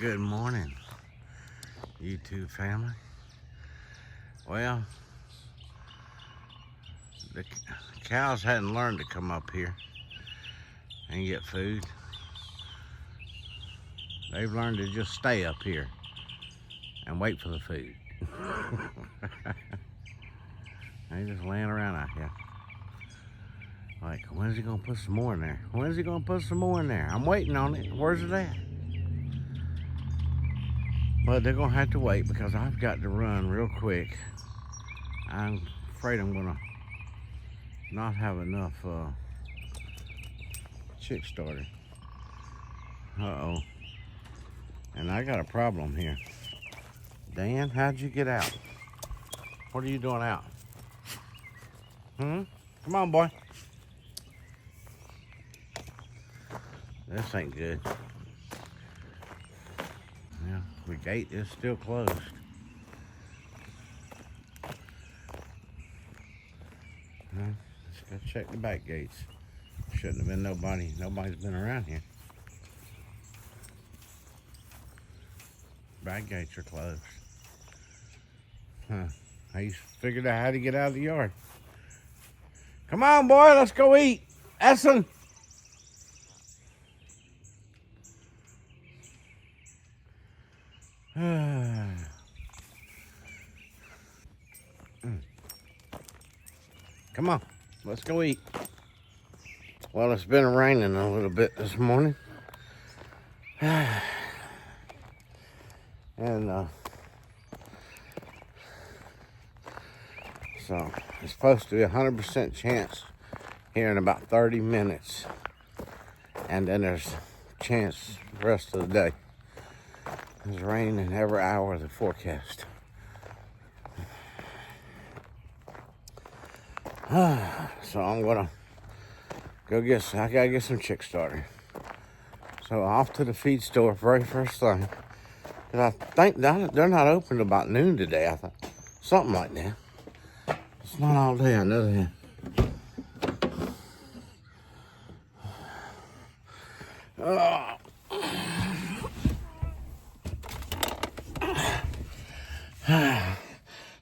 Good morning, YouTube family. Well, the cows hadn't learned to come up here and get food. They've learned to just stay up here and wait for the food. They just laying around out here. Like, when's he gonna put some more in there? When's he gonna put some more in there? I'm waiting on it. Where's it at? But they're gonna have to wait because I've got to run real quick. I'm afraid I'm gonna not have enough chick starter. Uh-oh. And I got a problem here. Dan, how'd you get out? What are you doing out? Come on, boy. This ain't good. Yeah, the gate is still closed. Let's go check the back gates. Shouldn't have been nobody. Nobody's been around here. Back gates are closed. I figured out how to get out of the yard. Come on, boy, let's go eat. Essen. Come on, let's go eat. Well, it's been raining a little bit this morning. And so it's supposed to be 100% chance here in about 30 minutes. And then there's a chance the rest of the day. It's raining every hour of the forecast. So I'm gonna go I gotta get some chick starter. So off to the feed store very first thing. Cause I think they're not open about noon today. I thought something like that. It's not all day, I know that.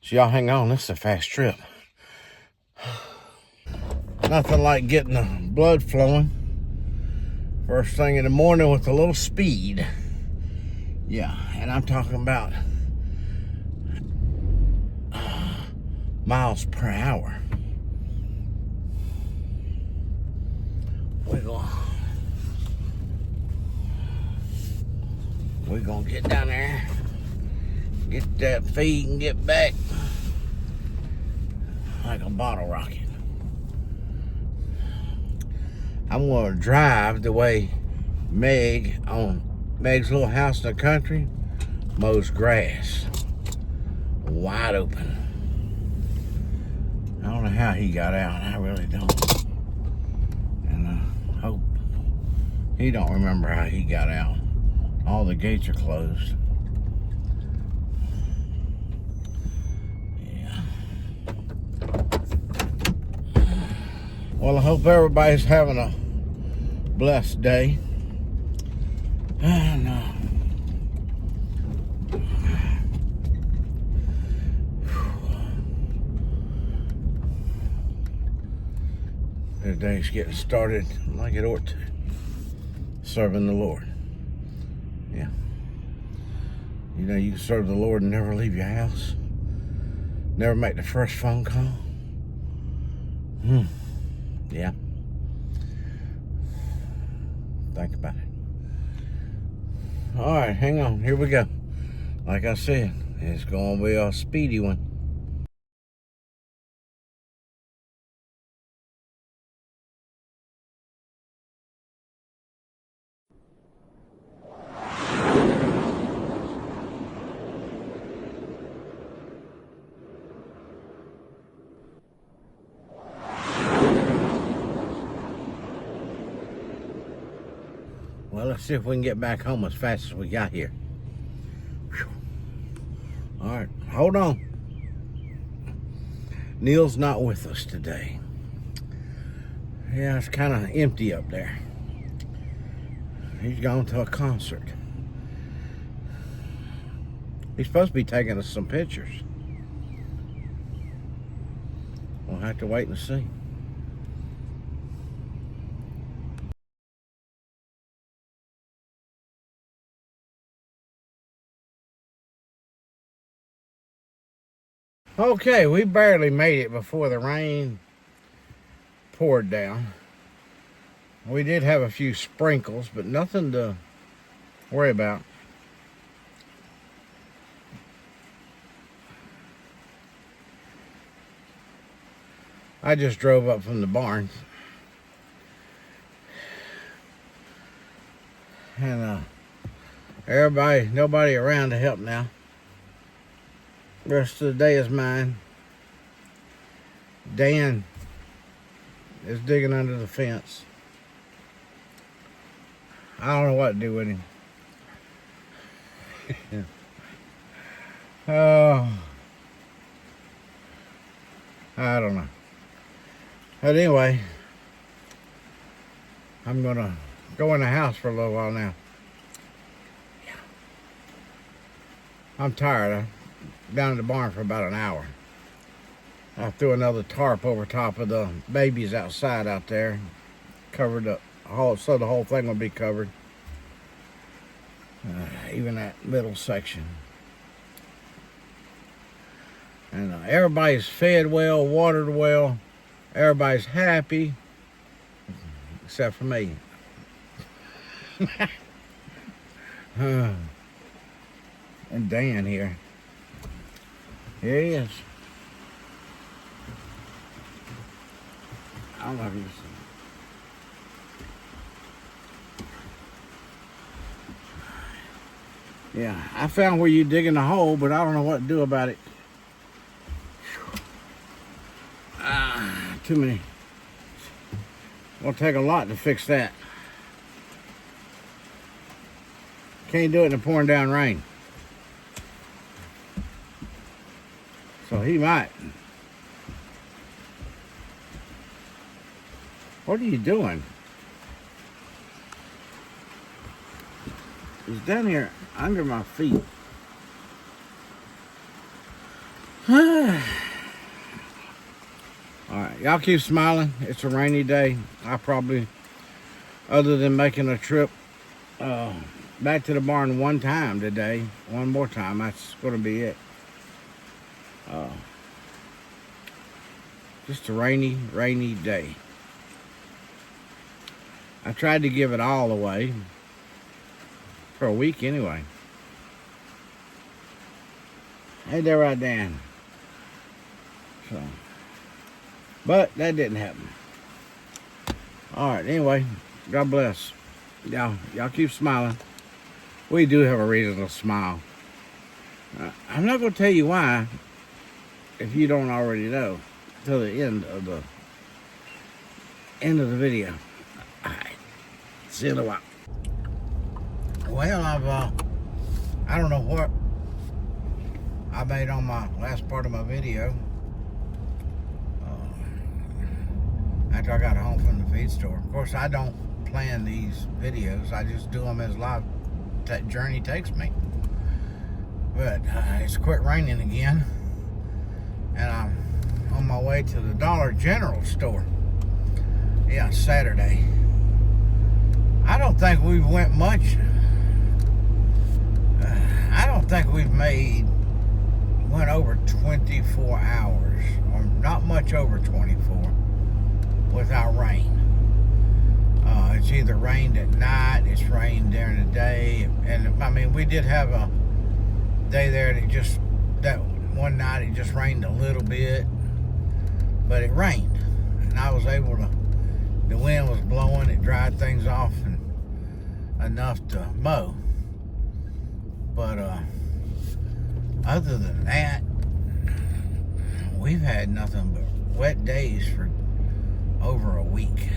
So y'all hang on, this is a fast trip. Nothing like getting the blood flowing first thing in the morning with a little speed. Yeah, and I'm talking about miles per hour. We're gonna get down there, get that feed and get back like a bottle rocket. I'm gonna drive the way Meg on Meg's little house in the country mows grass. Wide open. I don't know how he got out. I really don't. And I hope he don't remember how he got out. All the gates are closed. Yeah. Well, I hope everybody's having a blessed day. And their day's getting started like it ought to. Serving the Lord. Yeah. You know, you can serve the Lord and never leave your house. Never make the first phone call. Yeah. Think about it. All right, hang on. Here we go. Like I said, it's going to be a speedy one. Well, let's see if we can get back home as fast as we got here. Whew. All right, hold on. Neil's not with us today. Yeah, it's kind of empty up there. He's gone to a concert. He's supposed to be taking us some pictures. We'll have to wait and see. Okay, we barely made it before the rain poured down. We did have a few sprinkles, but nothing to worry about. I just drove up from the barn. And nobody around to help now. The rest of the day is mine. Dan is digging under the fence. I don't know what to do with him. Oh, I don't know. But anyway, I'm gonna go in the house for a little while now. I'm tired. I'm down at the barn for about an hour. I threw another tarp over top of the babies outside out there, covered up so the whole thing will be covered, even that middle section. And everybody's fed well, watered well. Everybody's happy, except for me. And Dan here. Here he is. I don't know if you can see. Yeah, I found where you digging the hole, but I don't know what to do about it. Too many. It'll take a lot to fix that. Can't do it in the pouring down rain. So he might. What are you doing? He's down here under my feet. Alright, y'all keep smiling. It's a rainy day. I probably, other than making a trip back to the barn one time today, one more time, that's going to be it. Just a rainy day. I tried to give it all away for a week anyway. Hey there, right, Dan. So, but that didn't happen. All right. Anyway, God bless. Y'all keep smiling. We do have a reason to smile. I'm not going to tell you why, if you don't already know, till the end of the video. All right. See you in a while. Well, I don't know what I made on my last part of my video. After I got home from the feed store. Of course, I don't plan these videos. I just do them as life that journey takes me. But it's quit raining again. And I'm on my way to the Dollar General store. Yeah, Saturday. I don't think we've went much. I don't think we've went over 24 hours. Or not much over 24. Without rain. It's either rained at night, it's rained during the day, and I mean, we did have a day there that one night it just rained a little bit, but it rained, and I was able to, the wind was blowing, it dried things off and enough to mow, but other than that, we've had nothing but wet days for over a week.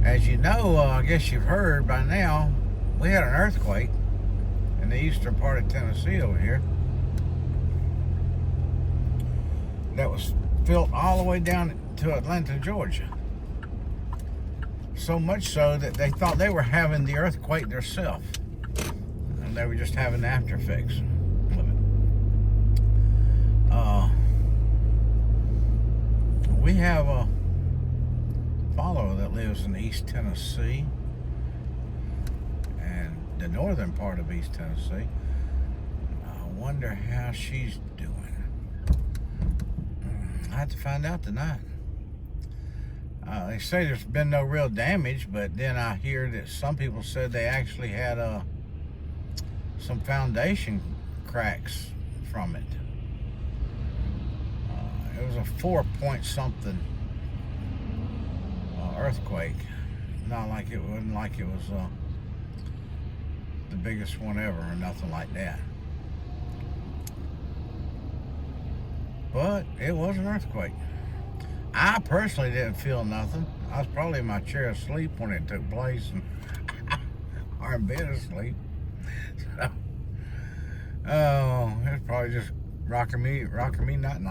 As you know, I guess you've heard by now, we had an earthquake in the eastern part of Tennessee over here. That was felt all the way down to Atlanta, Georgia. So much so that they thought they were having the earthquake themselves. And they were just having the after effects of it. We have a follower that lives in East Tennessee and the northern part of East Tennessee. I wonder how she's doing. I have to find out tonight. They say there's been no real damage, but then I hear that some people said they actually had some foundation cracks from it. It was a 4-point-something earthquake. Not like it wasn't like it was the biggest one ever or nothing like that. But it was an earthquake. I personally didn't feel nothing. I was probably in my chair asleep when it took place, and or in bed asleep. So, it was probably just rocking me night.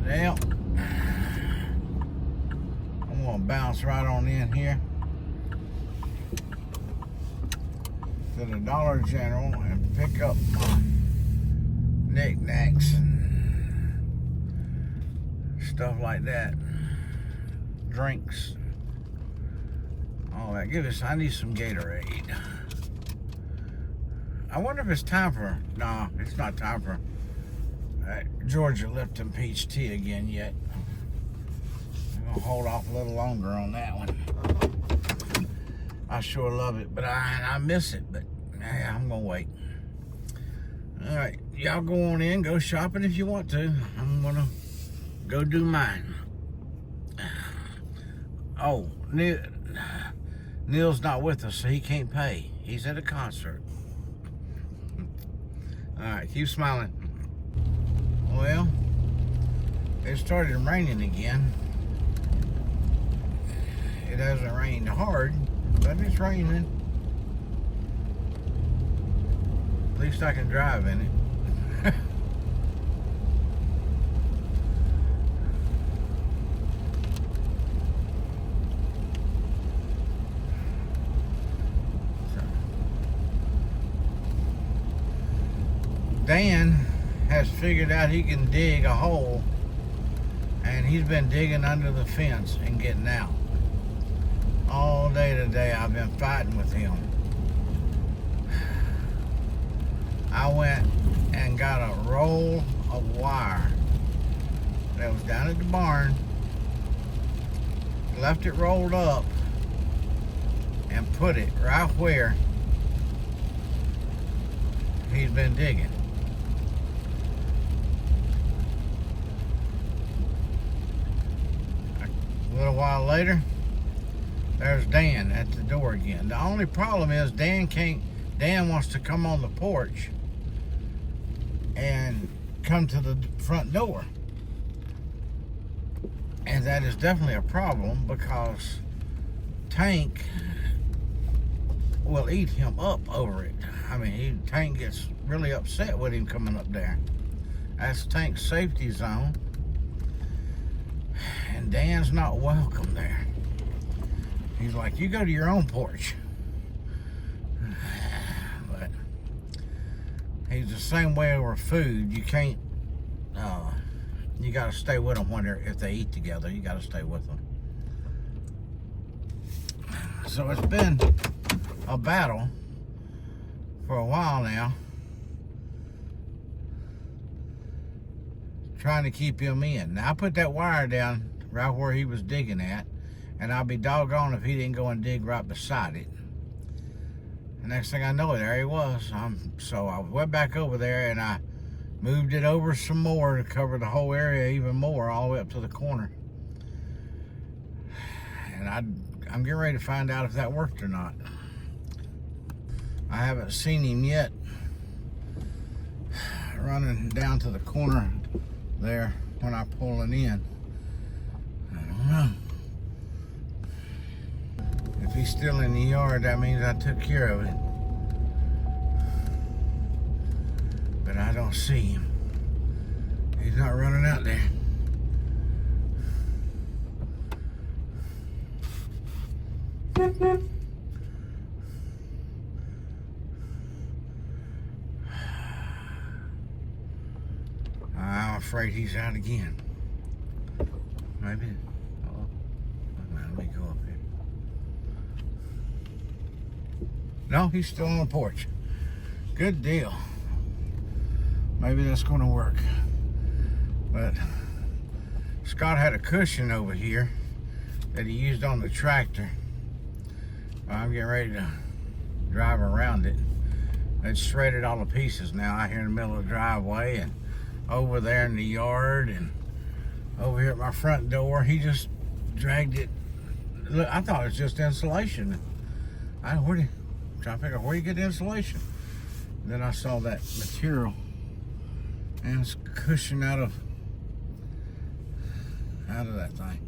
Now, I'm gonna bounce right on in here to the Dollar General and pick up my knickknacks and stuff like that, drinks, all that. I need some Gatorade. I wonder if it's time for, no, it's not time for Georgia Lipton peach tea again yet. I'm gonna hold off a little longer on that one. I sure love it, but I miss it, but I'm gonna wait. All right, y'all go on in, go shopping if you want to. I'm gonna go do mine. Oh, Neil's not with us, so he can't pay. He's at a concert. All right, keep smiling. Well, it started raining again. It hasn't rained hard, but it's raining. At least I can drive in it. Dan has figured out he can dig a hole, and he's been digging under the fence and getting out. All day today I've been fighting with him. I went and got a roll of wire that was down at the barn, left it rolled up, and put it right where he's been digging. A little while later, there's Dan at the door again. The only problem is Dan wants to come on the porch and come to the front door. And that is definitely a problem because Tank will eat him up over it. I mean, Tank gets really upset with him coming up there. That's Tank's safety zone. And Dan's not welcome there. He's like, you go to your own porch. But he's the same way over food. You can't, you got to stay with them if they eat together. You got to stay with them. So it's been a battle for a while now, trying to keep him in. Now I put that wire down right where he was digging at, and I'll be doggone if he didn't go and dig right beside it. The next thing I know, there he was. So I went back over there and I moved it over some more to cover the whole area even more, all the way up to the corner. And I'm getting ready to find out if that worked or not. I haven't seen him yet running down to the corner there when I'm pulling in. I don't know. If he's still in the yard, that means I took care of it. But I don't see him. He's not running out there. I'm afraid he's out again. Maybe. Oh, let me go up here. No, he's still on the porch. Good deal. Maybe that's going to work. But Scott had a cushion over here that he used on the tractor. I'm getting ready to drive around it. It's shredded all to pieces now out here in the middle of the driveway and over there in the yard and over here at my front door. He just dragged it. Look, I thought it was just insulation. Trying to figure out where you get the insulation. And then I saw that material and it's cushion out of that thing.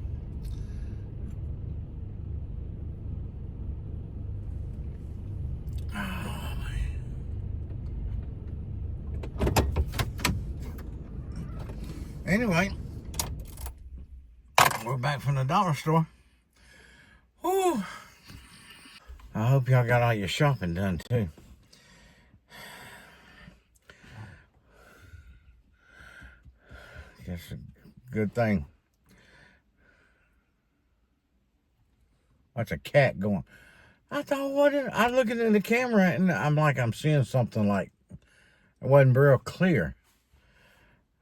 Oh, man. Anyway, we're back from the dollar store. Whew. I hope y'all got all your shopping done too. It's a good thing. What's a cat going? I thought, what? I looking in the camera and I'm seeing something like it wasn't real clear.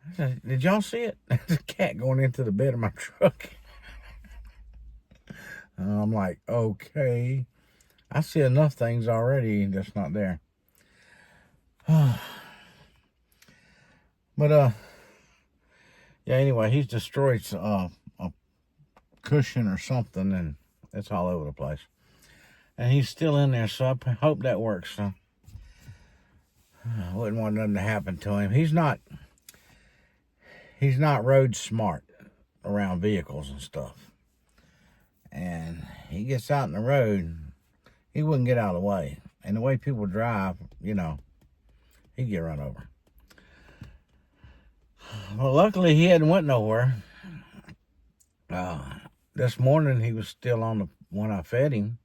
I said, did y'all see it? There's a cat going into the bed of my truck. I'm like, okay. I see enough things already that's not there. But, yeah, anyway, he's destroyed a cushion or something, and it's all over the place. And he's still in there, so I hope that works. So I wouldn't want nothing to happen to him. He's not road smart around vehicles and stuff. And he gets out in the road, he wouldn't get out of the way. And the way people drive, he'd get run over. Well, luckily he hadn't went nowhere. This morning he was still when I fed him,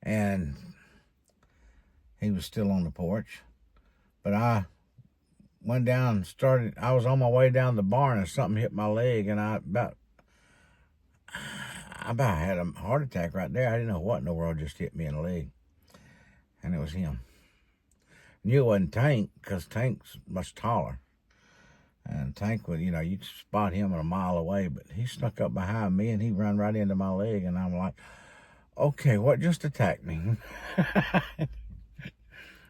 and he was still on the porch. But I went down and I was on my way down the barn and something hit my leg, and I about had a heart attack right there. I didn't know what in the world just hit me in the leg. And it was him. Knew it wasn't Tank, because Tank's much taller. And Tank would, you'd spot him a mile away, but he snuck up behind me and he ran right into my leg. And I'm like, okay, what just attacked me?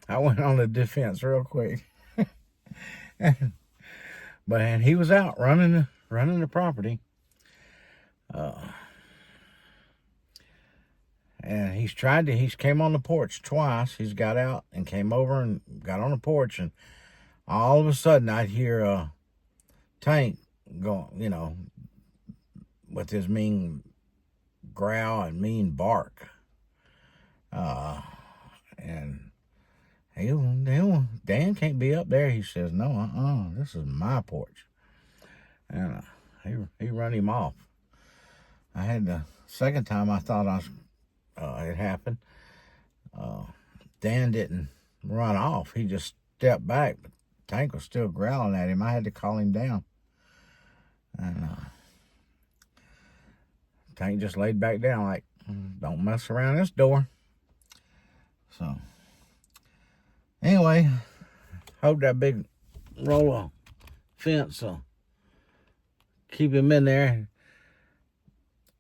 I went on the defense real quick. But he was out running the property. And he's came on the porch twice. He's got out and came over and got on the porch, and all of a sudden I'd hear Tank going, with his mean growl and mean bark. And Dan can't be up there. He says, no, this is my porch. And he run him off. I had the second time I thought it happened. Dan didn't run off. He just stepped back, but Tank was still growling at him. I had to call him down. And Tank just laid back down like, don't mess around this door. So, anyway, hope that big roll of fence will keep him in there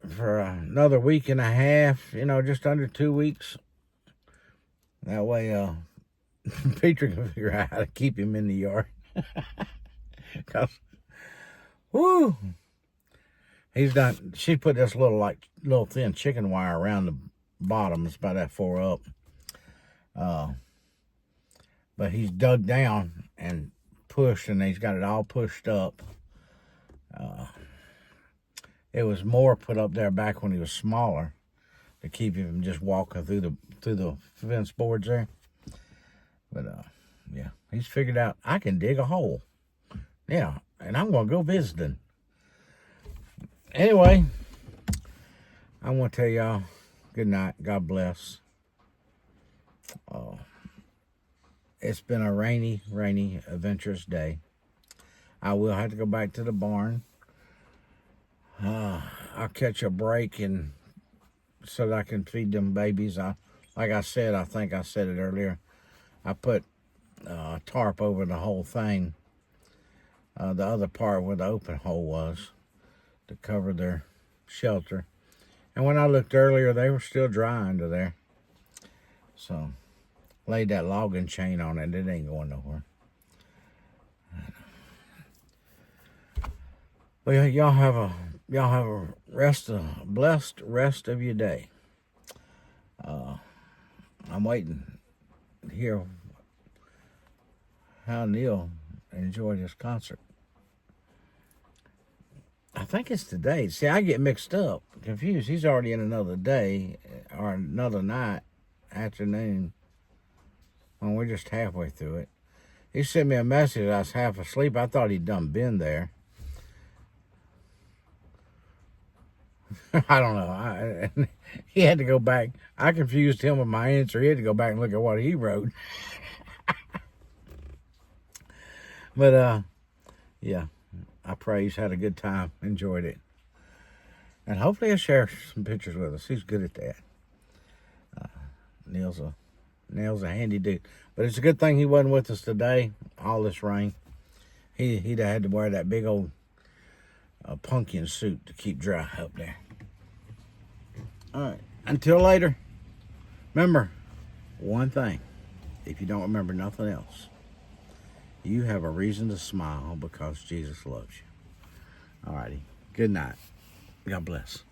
for another week and a half, just under 2 weeks. That way, Peter can figure out how to keep him in the yard. Because, whoo, she put this little thin chicken wire around the bottom. It's about that far up. But he's dug down and pushed, and he's got it all pushed up. It was more put up there back when he was smaller to keep him from just walking through the fence boards there. But yeah, he's figured out I can dig a hole. Yeah, and I'm going to go visiting. Anyway, I want to tell y'all good night. God bless. It's been a rainy, adventurous day. I will have to go back to the barn. I'll catch a break and so that I can feed them babies. Like I said, I think I said it earlier, I put a tarp over the whole thing, the other part where the open hole was, to cover their shelter. And when I looked earlier, they were still dry under there. So, laid that logging chain on it. It ain't going nowhere. Well, y'all have a blessed rest of your day. I'm waiting to hear how Neil enjoyed his concert. I think it's today. See, I get mixed up, confused. He's already in another day or another night, afternoon, when we're just halfway through it. He sent me a message. I was half asleep. I thought he'd done been there. I don't know. He had to go back. I confused him with my answer. He had to go back and look at what he wrote. But, yeah, I pray he's had a good time, enjoyed it. And hopefully he'll share some pictures with us. He's good at that. Neil's a handy dude. But it's a good thing he wasn't with us today, all this rain. He'd have had to wear that big old pumpkin suit to keep dry up there. All right. Until later, remember one thing. If you don't remember nothing else, you have a reason to smile because Jesus loves you. All righty. Good night. God bless.